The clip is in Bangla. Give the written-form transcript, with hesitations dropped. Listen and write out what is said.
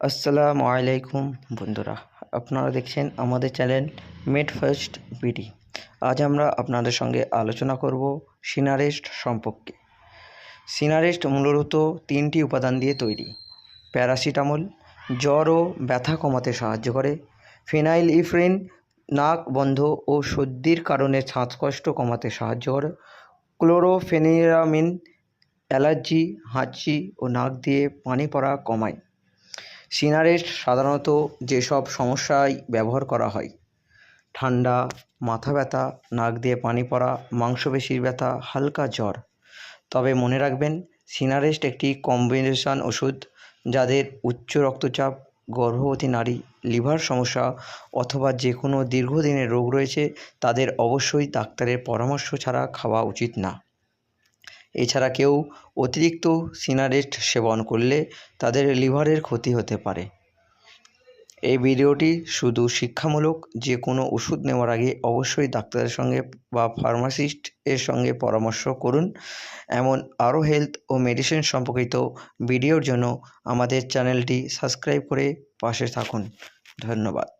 আসসালামু আলাইকুম বন্ধুরা, আপনারা দেখছেন আমাদের চ্যানেল মেড ফার্স্ট বিডি। আজ আমরা আপনাদের সঙ্গে আলোচনা করব সিনারেস্ট সম্পর্কে। সিনারেস্ট মূলত 3টি উপাদান দিয়ে তৈরি। প্যারাসিটামল জ্বর ও ব্যথা কমাতে সাহায্য করে, ফেনাইলইফ্রিন নাক বন্ধ ও সর্দির কারণে শ্বাসকষ্ট কমাতে সাহায্য করে, ক্লোরোফেনিরামিন অ্যালার্জি, হাঁচি ও নাক দিয়ে পানি পড়া কমায়। সিনারেস্ট সাধারণত যেসব সমস্যায় ব্যবহার করা হয়: ঠান্ডা, মাথা ব্যথা, নাক দিয়ে পানি পড়া, মাংসপেশির ব্যথা, হালকা জ্বর। তবে মনে রাখবেন, সিনারেস্ট একটি কম্বিনেশন ওষুধ। যাদের উচ্চ রক্তচাপ, গর্ভবতী নারী, লিভার সমস্যা অথবা যে কোনো দীর্ঘদিনের রোগ রয়েছে তাদের অবশ্যই ডাক্তারের পরামর্শ ছাড়া খাওয়া উচিত না। এছাড়া কেউ অতিরিক্ত সিনারেস্ট সেবন করলে তাদের লিভারের ক্ষতি হতে পারে। এই ভিডিওটি শুধু শিক্ষামূলক। যে কোনো ওষুধ নেওয়ার আগে অবশ্যই ডাক্তারের সঙ্গে বা ফার্মাসিস্ট এর সঙ্গে পরামর্শ করুন। এমন আরও হেলথ ও মেডিসিন সম্পর্কিত ভিডিওর জন্য আমাদের চ্যানেলটি সাবস্ক্রাইব করে পাশে থাকুন। ধন্যবাদ।